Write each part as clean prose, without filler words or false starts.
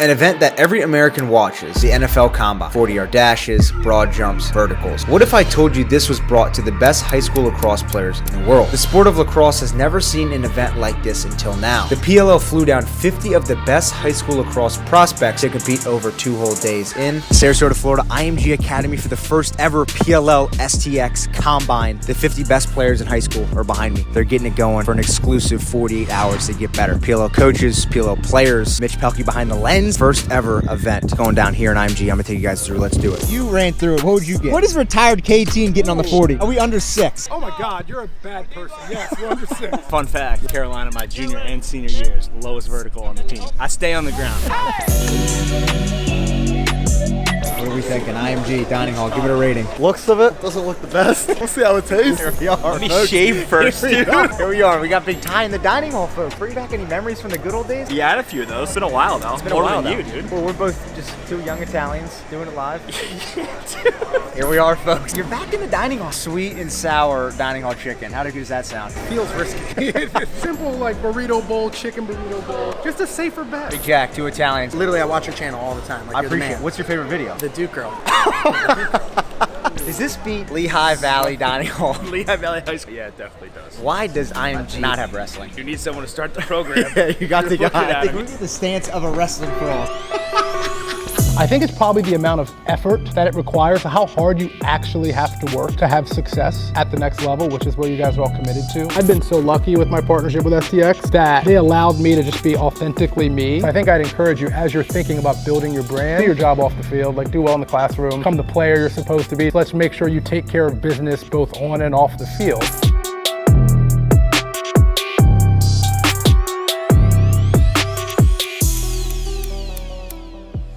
An event that every American watches, the NFL Combine. 40-yard dashes, broad jumps, verticals. What if I told you this was brought to the best high school lacrosse players in the world? The sport of lacrosse has never seen an event like this until now. The PLL flew down 50 of the best high school lacrosse prospects to compete over 2 whole days in Sarasota, Florida, IMG Academy for the first ever PLL STX Combine. The 50 best players in high school are behind me. They're getting it going for an exclusive 48 hours to get better. PLL coaches, PLL players, Mitch Pehlke behind the lens. First ever event going down here in IMG. I'm gonna take you guys through. Let's do it. You ran through it. What would you get? What is retired K-Teen getting on the 40? Are we under 6? Oh my God, you're a bad person. Yes, we're under 6. Fun fact, Carolina, my junior and senior years, lowest vertical on the team. I stay on the ground. What are we thinking? IMG, dining hall, give it a rating. Looks of it doesn't look the best. We'll see how it tastes. Here we are. Let me shave first, dude. Here we are. We got Big Ty in the dining hall, folks. Bring back any memories from the good old days? Yeah, I had a few of those. It's been a while though. It's been More a while than you, dude. Well, we're both just 2 young Italians doing it live. Here we are, folks. You're back in the dining hall. Sweet and sour dining hall chicken. How does that sound? Feels risky. It's simple, like burrito bowl, chicken burrito bowl. Just a safer bet. Big Jack, 2 Italians. Literally, I watch your channel all the time. Like, I you're the appreciate it. man. What's your favorite video? The Duke Girl. Does this beat Lehigh Valley Dining Hall? Lehigh Valley High School. Yeah, it definitely does. Why does IMG not have wrestling? You need someone to start the program. Yeah, you got the You're looking guy. at him. Look at the stance of a wrestling pro. I think it's probably the amount of effort that it requires, how hard you actually have to work to have success at the next level, which is where you guys are all committed to. I've been so lucky with my partnership with STX that they allowed me to just be authentically me. I think I'd encourage you, as you're thinking about building your brand, do your job off the field, like do well in the classroom, become the player you're supposed to be. Let's make sure you take care of business both on and off the field.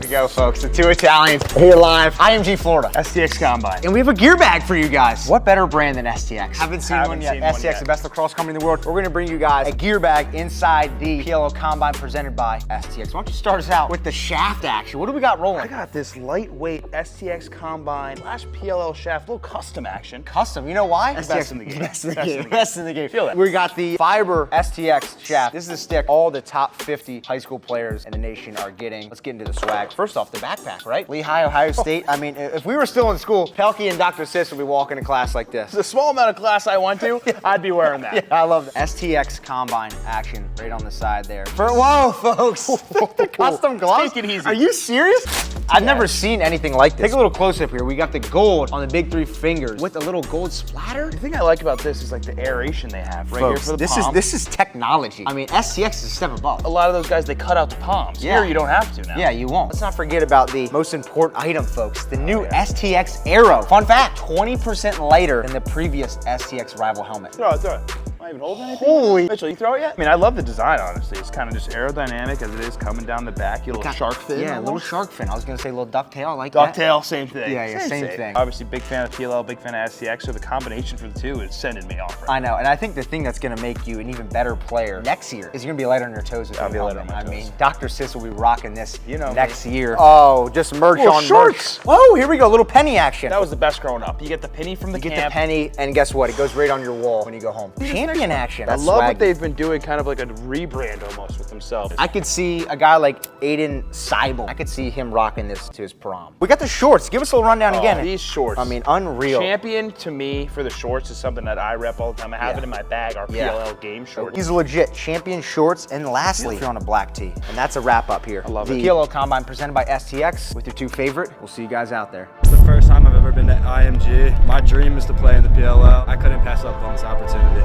Go, folks. The 2 Italians here live, IMG Florida, STX Combine. and we have a gear bag for you guys. What better brand than STX? Haven't seen one yet. seen one STX, yet. the best lacrosse company in the world. We're going to bring you guys a gear bag inside the PLL Combine presented by STX. Why don't you start us out with the shaft action? What do we got rolling? I got this lightweight STX Combine / PLL shaft, little custom action. Custom. You know why? Best in the game. Best in the Best game. in the Best in the game. Feel that. We got the fiber STX shaft. This is a stick all the top 50 high school players in the nation are getting. Let's get into the swag. First off, the backpack. Right? Lehigh, Ohio State. I mean, if we were still in school, Pehlke and Dr. Sis would be walking in class like this. The small amount of class I went to, I'd be wearing that. Yeah, I love that. STX Combine action right on the side there. Whoa, folks. The custom gloves? Take it easy. Are you serious? I've never seen anything like this. Take a little close-up here. We got the gold on the big 3 fingers with a little gold splatter. The thing I like about this is like the aeration they have right Folks, here for the this palm. is technology. I mean, STX is a step above. A lot of those guys, they cut out the palms. Yeah. Here, you don't have to now. Yeah, you won't. Let's not forget about the most important item, folks. The new STX Aero. Fun fact, 20% lighter than the previous STX rival helmet. Throw it, throw it. Am I even holding anything? Holy. Mitchell, you throw it yet? I mean, I love the design, honestly. It's kind of just aerodynamic as it is coming down the back. You little shark fin. Yeah, a little shark fin. I was going to say a little ducktail. I like Ducktail, same thing. Yeah, same thing. Obviously, big fan of PLL, big fan of STX, so the combination for the two is sending me off. I know, and I think the thing that's going to make you an even better player next year is you're going to be lighter on your toes. With I'll be lighter helmet. on my I toes. mean, Dr. Sis will be rocking this next me. year. Oh, just merch Little on shorts. merch. Whoa, here we go, little penny action. That was the best growing up. You get the penny from the You get camp. the penny, and guess what? It goes right on your wall when you go home. Champion action. I That's love what swaggy. they've been doing, kind of like a rebrand almost with themselves. I could see a guy like Aiden Seibel. I could see him rocking this to his prom. We got the shorts. Give us a little rundown again. These shorts. I mean, unreal. Champion to me for the shorts is something that I rep all the time. I have it in my bag, our PLL game shorts. These are legit champion shorts. And lastly, you're on a black tee. And that's a wrap up here. I love the it. PLL Combine presented by STX with your 2 favorite. We'll see you guys out there. It's the first time I've ever been to IMG. My dream is to play in the PLL. I couldn't pass up on this opportunity.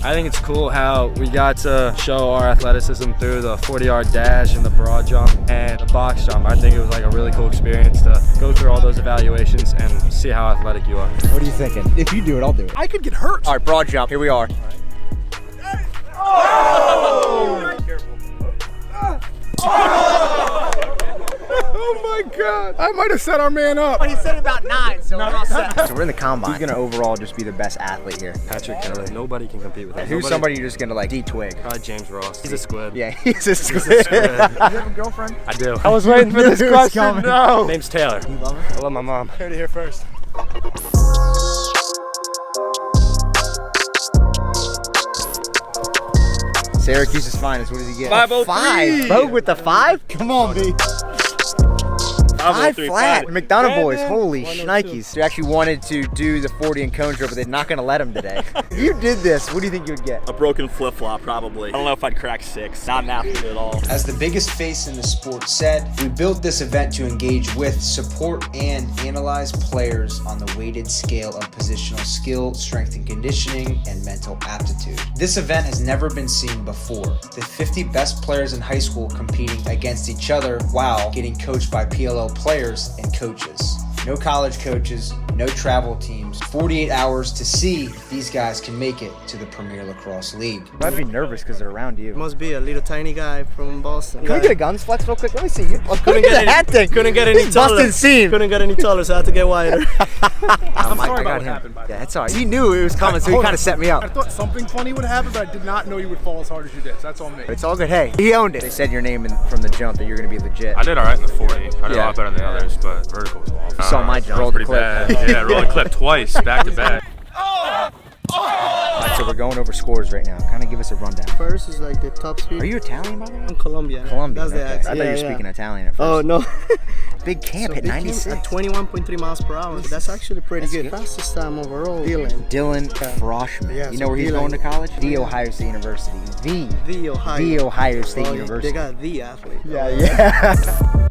I think it's cool how we got to show our athleticism through the 40-yard dash and the broad jump and the box jump. I think it was like a really cool experience to go through all those evaluations and see how athletic you are. What are you thinking? If you do it, I'll do it. I could get hurt. All right, broad jump. Here we are. Oh my God. I might have set our man up. He said about 9, so we're all set. So we're in the combine. Who's gonna overall just be the best athlete here? Patrick Kelly. Nobody can compete with him. Who's somebody you're just gonna like D-twig? Probably James Ross. He's a squid. Yeah, he's a squid. You have a girlfriend? I do. I was waiting for this question. coming. No. Name's Taylor. You love her? I love my mom. Heard it here first. Syracuse's finest. What does he get? 503. 5. Vogue with the 5? Come on, B. 5 flat. McDonough boys, holy shnikes. They actually wanted to do the 40 and cone drill, but they're not going to let him today. If you did this, what do you think you would get? A broken flip-flop, probably. I don't know if I'd crack 6. Not an athlete at all. As the biggest face in the sport said, we built this event to engage with, support, and analyze players on the weighted scale of positional skill, strength and conditioning, and mental aptitude. This event has never been seen before. The 50 best players in high school competing against each other while getting coached by PLL players and coaches. No college coaches, no travel teams, 48 hours to see if these guys can make it to the Premier Lacrosse League. You might be nervous because they're around you. Must be a little tiny guy from Boston. Can we get a guns flex real quick? Let me see you. Couldn't get that thing. Couldn't get any taller. Busted seam. Couldn't get any taller, so I had to get wider. I'm sorry about what happened, by the way. Yeah, it's all right. He knew it was coming, so he kind of set me I up. thought something funny would happen, but I did not know you would fall as hard as you did. So that's on me. It's all good. Hey, he owned it. They said your name from the jump that you're going to be legit. I did all right in the 40. I did a lot better than the others, but vertical was awful. You saw my jump. Rolled pretty bad. Yeah, rolled a clip twice, back to back. All right, so we're going over scores right now. Kind of give us a rundown. First is like the top speed. Are you Italian, by the way? I'm Colombian. Colombian. That's the Okay. accent. I thought you were speaking Italian at first. Oh, no. Big camp So at they came 96. At 21.3 miles per hour. That's actually pretty good. Fastest time overall. Dylan Froshman. Yeah, you so know where he's Dylan. going to college? The Ohio State University. The Ohio State Well, University. They got the athlete. Yeah.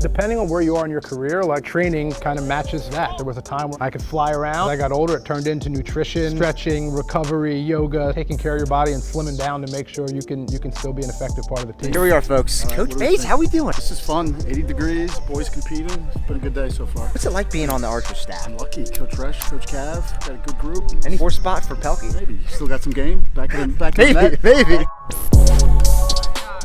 Depending on where you are in your career, like training kind of matches that. There was a time when I could fly around. As I got older, it turned into nutrition, stretching, recovery, yoga, taking care of your body and slimming down to make sure you can still be an effective part of the team. Here we are, folks. Coach Bates, how we doing? This is fun. 80 degrees, boys competing. It's been a good day so far. What's it like being on the Archer staff? I'm lucky. Coach Resch, Coach Cav, got a good group. Any 4 spots for Pehlke? Maybe. Still got some game. Back in the net. Maybe.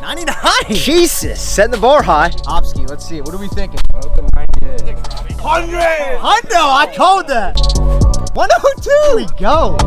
99! Jesus! Setting the bar high. Opsky, let's see it. What are we thinking? Open 98. 100! Hundo, I called that! 102! Here we go!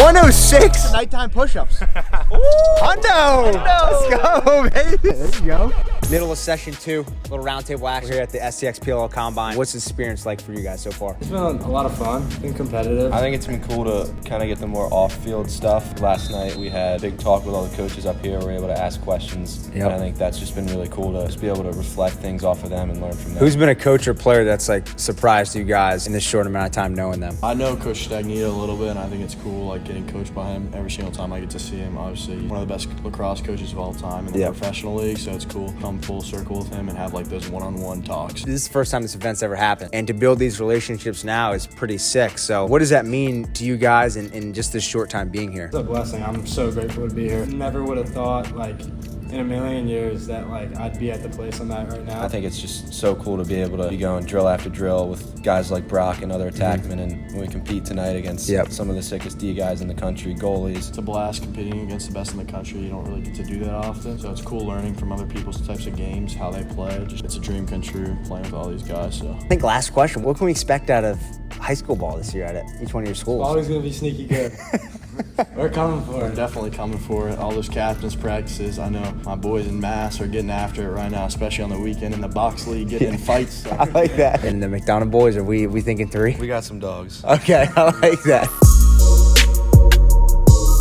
106! Nighttime push-ups. Hundo! Let's go, baby! There you go. Middle of session 2, little roundtable action. We're here at the STX PLL Combine. What's the experience like for you guys so far? It's been a lot of fun. It's been competitive. I think it's been cool to kind of get the more off-field stuff. Last night we had a big talk with all the coaches up here. We were able to ask questions. Yep. And I think that's just been really cool to just be able to reflect things off of them and learn from them. Who's been a coach or player that's like surprised you guys in this short amount of time knowing them? I know Coach Stagnita a little bit, and I think it's cool like getting coached by him every single time I get to see him. Obviously, one of the best lacrosse coaches of all time in the professional league, so it's cool to come full circle with him and have like those one-on-one talks. This is the first time this event's ever happened, and to build these relationships now is pretty sick. So what does that mean to you guys in just this short time being here? It's a blessing. I'm so grateful to be here. Never would have thought, like, in a million years that, like, I'd be at the place I'm at right now. I think it's just so cool to be able to be going drill after drill with guys like Brock and other attackmen, and when we compete tonight against some of the sickest D guys in the country, goalies. It's a blast competing against the best in the country. You don't really get to do that often, so it's cool learning from other people's types of games, how they play. It's a dream come true playing with all these guys. So I think last question, what can we expect out of high school ball this year at each one of your schools? It's always going to be sneaky good. We're coming for we're it. definitely coming for it. All those captains practices, I know my boys in Mass are getting after it right now, especially on the weekend in the box league, getting in fights. So. I like that. And the McDonough boys, are we thinking 3? We got some dogs. Okay, I like that.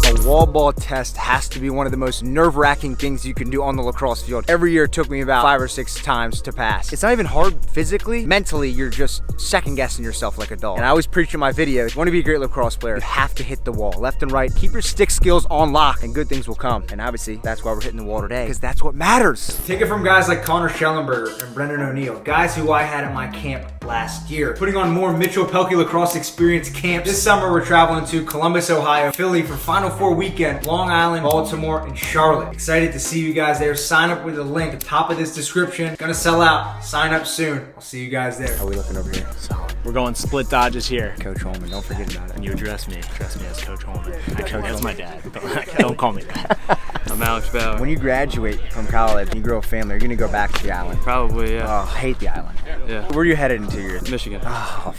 A wall ball test has to be one of the most nerve-wracking things you can do on the lacrosse field. Every year it took me about 5 or 6 times to pass. It's not even hard physically. Mentally, you're just second-guessing yourself like a dog. And I always preach in my videos, if you want to be a great lacrosse player, you have to hit the wall, left and right. Keep your stick skills on lock, and good things will come. And obviously, that's why we're hitting the wall today, because that's what matters. Take it from guys like Connor Schellenberger and Brendan O'Neill, guys who I had at my camp last year, putting on more Mitchell Pehlke Lacrosse Experience camps. This summer, we're traveling to Columbus, Ohio, Philly for Final Four weekend, Long Island, Baltimore, and Charlotte. Excited to see you guys there. Sign up with the link at the top of this description. Gonna sell out. Sign up soon. I'll see you guys there. How are we looking over here? Solid. We're going split dodges here. Coach Holman, don't forget about it. And you address me as Coach Holman. That's my dad. Don't call me that. I'm Alex Bell. When you graduate from college and you grow a family, you're gonna go back to the island. Probably, yeah. Oh, I hate the island. Yeah. Where are you headed in 2 years? Michigan. Oh,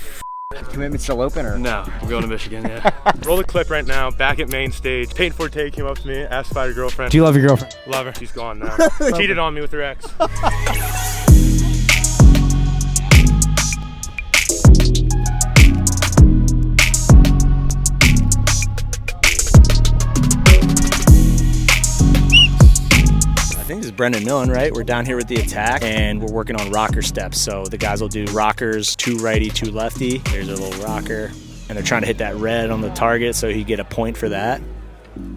commitment still open or? No, we're going to Michigan, yeah. Roll the clip right now, back at main stage. Payne Forte came up to me, asked if I had a girlfriend. Do you love your girlfriend? Love her. She's gone now. Cheated on me with her ex. Brendan Millen, right? We're down here with the attack, and we're working on rocker steps. So the guys will do rockers, 2 righty, 2 lefty. There's a little rocker, and they're trying to hit that red on the target, so you get a point for that.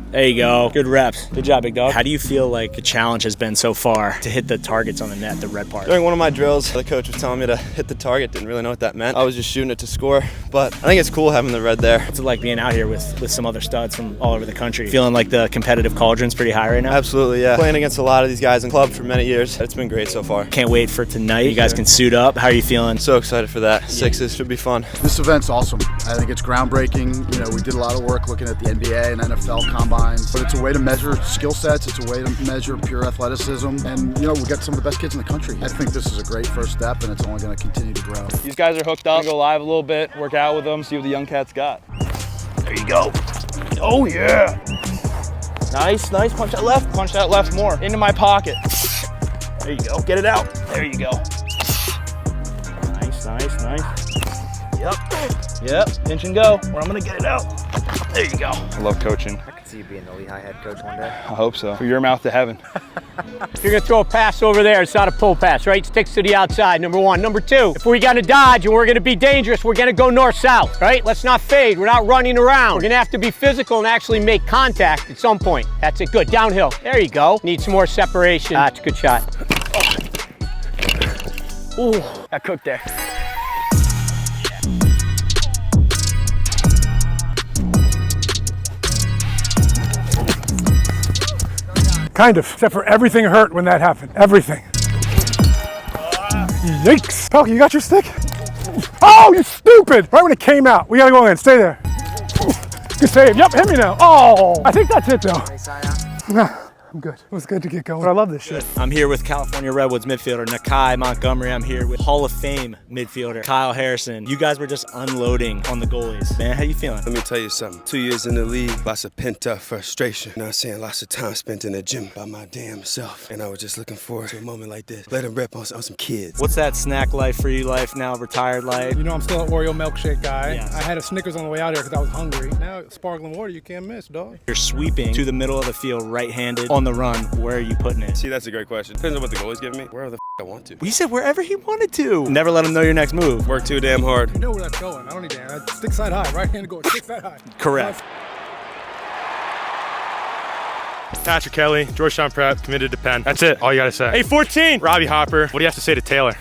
There you go. Good reps. Good job, big dog. How do you feel like the challenge has been so far to hit the targets on the net, the red part? During one of my drills, the coach was telling me to hit the target. Didn't really know what that meant. I was just shooting it to score, but I think it's cool having the red there. What's it like being out here with some other studs from all over the country? Feeling like the competitive cauldron's pretty high right now? Absolutely, yeah. Playing against a lot of these guys in club for many years. It's been great so far. Can't wait for tonight. You guys can suit up. How are you feeling? So excited for that. Sixes should be fun. This event's awesome. I think it's groundbreaking. You know, we did a lot of work looking at the NBA and NFL combines, but it's a way to measure skill sets. It's a way to measure pure athleticism. And, you know, we got some of the best kids in the country. I think this is a great first step, and it's only going to continue to grow. These guys are hooked up. Go live a little bit, work out with them, see what the young cats got. There you go. Oh, yeah. Nice, nice. Punch that left more. Into my pocket. There you go. Get it out. There you go. Nice, nice, nice. Yep, pinch and go, or I'm gonna get it out. There you go. I love coaching. I could see you being the Lehigh head coach one day. I hope so. For your mouth to heaven. You're gonna throw a pass over there. It's not a pull pass, right? Sticks to the outside, number 1. Number 2, if we're gonna dodge and we're gonna be dangerous, we're gonna go north-south, right? Let's not fade. We're not running around. We're gonna have to be physical and actually make contact at some point. That's it, good. Downhill. There you go. Need some more separation. That's a good shot. Ooh, that cooked there. Kind of, except for everything hurt when that happened. Everything. Yikes. Pehlke, you got your stick? Oh, you stupid! Right when it came out. We gotta go in, stay there. Good save, yep, hit me now. Oh, I think that's it though. I'm good. It was good to get going. But I love this shit. I'm here with California Redwoods midfielder Nakai Montgomery. I'm here with Hall of Fame midfielder Kyle Harrison. You guys were just unloading on the goalies. Man, how you feeling? Let me tell you something. 2 years in the league, lots of pent-up frustration. You know what I'm saying? Lots of time spent in the gym by my damn self. And I was just looking forward to a moment like this. Let them rip on some kids. What's that snack life, free life now, retired life? You know I'm still an Oreo milkshake guy. Yes. I had a Snickers on the way out here because I was hungry. Now sparkling water you can't miss, dog. You're sweeping to the middle of the field right-handed on the run. Where are you putting it? See, that's a great question. Depends on what the goalie's giving me. Wherever the I want to. He said wherever he wanted to. Never let him know your next move. Work too damn hard. You know where that's going. I don't need that. Stick side high. Right-handed goal. Stick side high. Correct. Patrick Kelly, Georgetown Prep, committed to Penn. That's it. All you gotta say. Hey, 14. Robbie Hopper. What do you have to say to Taylor?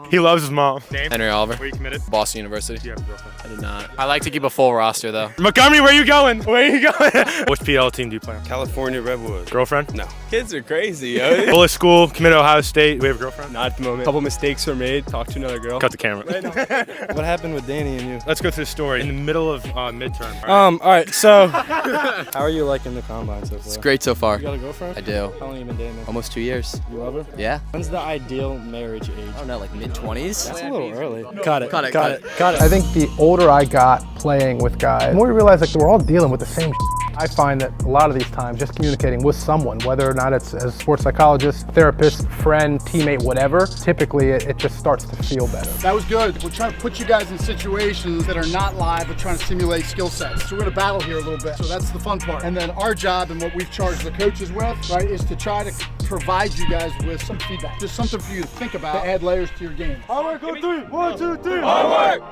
He loves his mom. Name? Henry Oliver. Where you committed? Boston University. Do you have a girlfriend? I do not. I like to keep a full roster though. Montgomery, where you going? Where you going? Which PL team do you play on? California Redwoods. Girlfriend? No. Kids are crazy, yo. Bullet school, committed to Ohio State. Do we have a girlfriend? Not at the moment. A couple mistakes were made. Talked to another girl. Cut the camera. What happened with Danny and you? Let's go through the story. In the middle of midterm. All right, so how are you liking the combine so far? It's great so far. You got a girlfriend? I do. How long you been dating? Almost 2 years. You love her? Yeah. When's the ideal marriage age? I don't know, like mid-20s? That's a little early. Cut it. I think the older I got playing with guys, the more we realized like we're all dealing with the same I find that a lot of these times just communicating with someone, whether or not it's as a sports psychologist, therapist, friend, teammate, whatever, typically it just starts to feel better. That was good. We're trying to put you guys in situations that are not live, but trying to simulate skill sets. So we're gonna battle here a little bit. So that's the fun part. And then our job and what we've charged the coaches with, right, is to try to provide you guys with some feedback. Just something for you to think about to add layers to your game. Hard work on 3. 1, 2, 3. Hard work!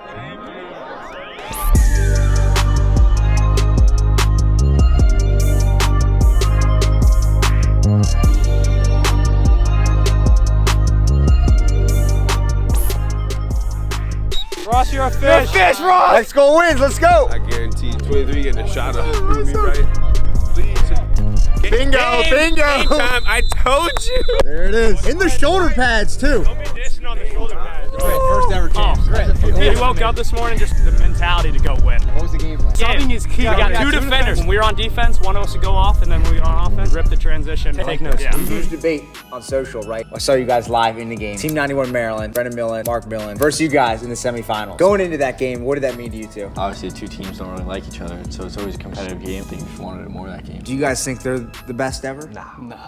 Ross, you're a fish. You're a fish, Ross. Let's go wins. Let's go. I guarantee 23 getting a shot of me right. Please. Bingo, bingo. Time, I told you. There it is. In the shoulder pads, too. Don't be dishing on the shoulder pads. First ever chance. We woke up this morning just the mentality to go win. What was the game plan? Subbing is key. We got two defenders. When we were on defense, one of us would go off, and then when we were on offense, rip the transition. Take notes. Yeah. Huge debate on social, right? I saw you guys live in the game. Team 91 Maryland, Brendan Millen, Mark Millen, versus you guys in the semifinals. Going into that game, what did that mean to you two? Obviously, the two teams don't really like each other, so it's always a competitive game. I think we wanted it more of that game. Do you guys think they're the best ever? No,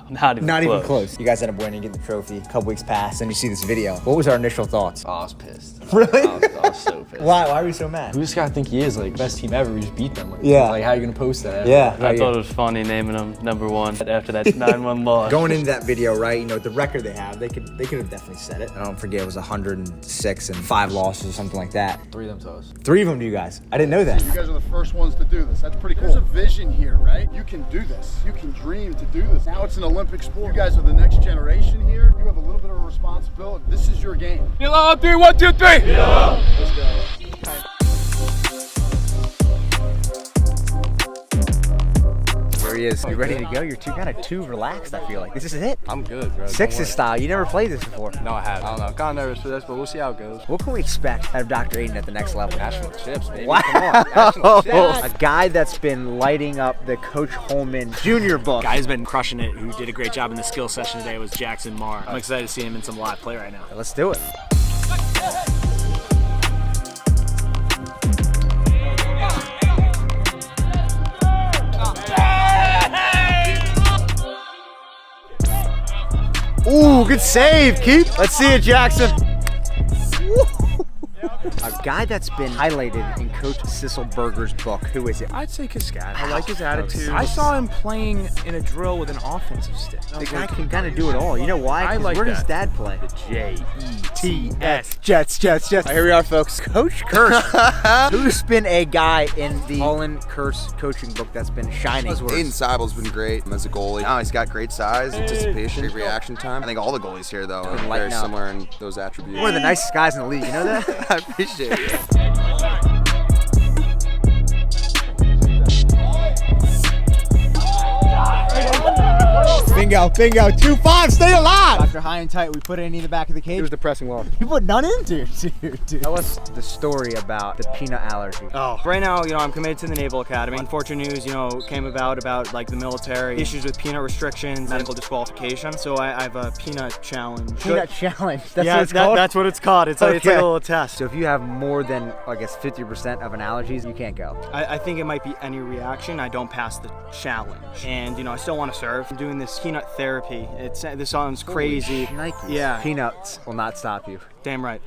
not even Not close. even close. You guys end up winning, getting the trophy. A couple weeks pass, and you see this video. What was our initial thoughts? Oh, I was pissed. Really? I was so pissed. Why were you so mad? Who does this guy think he is? Like, best team ever. We just beat them. Like, Yeah. Like, how are you gonna post that? Yeah. I thought it was funny naming him #1 after that 9-1 loss. Going into that video, right, you know, the record they have, they could have definitely said it. I don't forget, it was 106 and 5 losses or something like that. 3 of them to us. 3 of them to you guys. I didn't know that. You guys are the first ones to do this. That's pretty cool. There's a vision here, right? You can do this. You can dream to do this. Now it's an Olympic sport. You guys are the next generation here. You have a little bit of a responsibility. This is your game. PLL 3, 1, 2, 3. Let's go. There he is. You ready to go? You're kind of too relaxed, I feel like. This is it. I'm good, bro. Sixes style. You never played this before. No, I haven't. I don't know. I'm kind of nervous for this, but we'll see how it goes. What can we expect out of Dr. Aiden at the next level? National chips, baby. Wow. Come on. National chips. A guy that's been lighting up the Coach Holman Jr. book. Guy's been crushing it, who did a great job in the skill session today, was Jackson Marr. I'm excited to see him in some live play right now. Let's do it. Ooh, good save, Keith. Let's see it, Jackson. A guy that's been highlighted in Coach Sisselberger's book. Who is it? I'd say Cascada. I like his attitude. I saw him playing in a drill with an offensive stick. The guy can kind of do it all. You know why? I like where does that. Dad play? J-E-T-S. Jets. Here we are, folks. Coach Curse. Who's been a guy in the Holland Curse coaching book that's been shining? Aiden Seibel's been great as a goalie. Now he's got great size, anticipation, great reaction time. I think all the goalies here, though, are very similar in those attributes. One of the nicest guys in the league. You know that? I appreciate it. Bingo. 2-5, stay alive. Dr. High and tight, we put any in the back of the cage. It was depressing loss. You put none in, dude. Tell us the story about the peanut allergy. Oh, right now, I'm committed to the Naval Academy. Unfortunate news, came about like the military issues with peanut restrictions, medical disqualification. So I have a peanut challenge. Peanut challenge. That's yeah, what it's called? That's what it's called. It's like a little test. So if you have more than, I guess, 50% of an allergies, you can't go. I think it might be any reaction. I don't pass the challenge, and I still want to serve. I'm doing this peanut therapy. This sounds crazy. Yeah. Peanuts will not stop you. Damn right.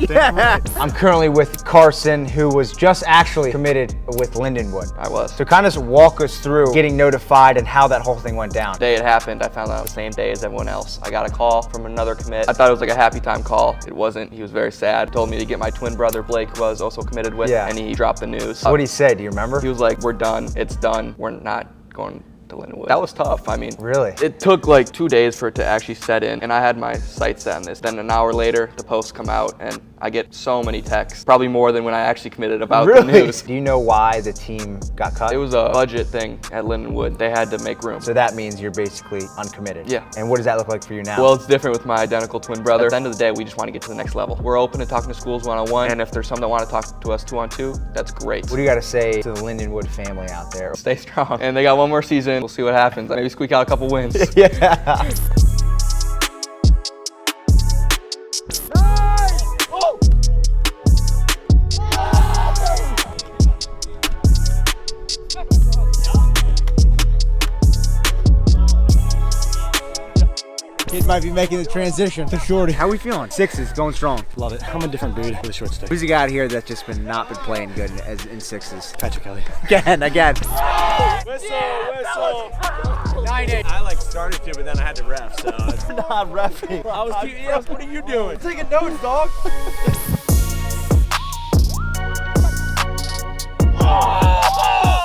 Damn right. I'm currently with Carson, who was just actually committed with Lindenwood. I was. So kind of walk us through getting notified and how that whole thing went down. The day it happened, I found out the same day as everyone else. I got a call from another commit. I thought it was like a happy time call. It wasn't. He was very sad. Told me to get my twin brother Blake, who I was also committed with, and he dropped the news. What did he say? Do you remember? He was like, "We're done. It's done. We're not going to Lindenwood." That was tough. I mean, really? It took like 2 days for it to actually set in, and I had my sights set on this. Then an hour later, the posts come out, and I get so many texts, probably more than when I actually committed about the news. Do you know why the team got cut? It was a budget thing at Lindenwood. They had to make room. So that means you're basically uncommitted. Yeah. And what does that look like for you now? Well, it's different with my identical twin brother. At the end of the day, we just want to get to the next level. We're open to talking to schools one-on-one, and if there's some that want to talk to us 2-on-2, that's great. What do you got to say to the Lindenwood family out there? Stay strong. And they got one more season. We'll see what happens. Maybe squeak out a couple wins. Yeah. Kids might be making the transition to shorty. How we feeling? Sixes, going strong. Love it. I'm a different dude with a short stick. Who's the guy out here that's just not been playing good in sixes? Patrick Pehlke. Again. Whistle. 9-8. I started to, but then I had to ref, so. Not reffing. I was yes, what are you doing? Taking notes, dog.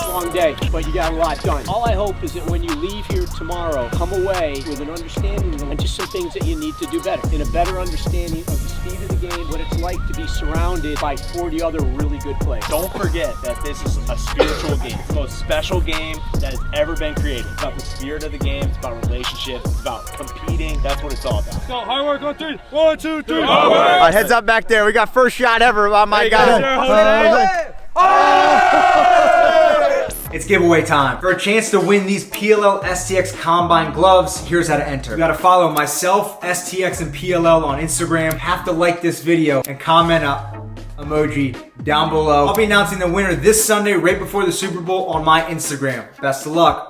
Long day, but you got a lot done. All I hope is that when you leave here tomorrow, come away with an understanding and just some things that you need to do better. And a better understanding of the speed of the game, what it's like to be surrounded by 40 other really good players. Don't forget that this is a spiritual game. It's the most special game that has ever been created. It's about the spirit of the game. It's about relationships. It's about competing. That's what it's all about. Let's go. Hard work on 3. 1, 2, 3. All right, heads up back there. We got first shot ever by my guy. It's giveaway time. For a chance to win these PLL STX Combine gloves, here's how to enter. You gotta follow myself, STX, and PLL on Instagram. Have to like this video and comment up emoji down below. I'll be announcing the winner this Sunday right before the Super Bowl on my Instagram. Best of luck.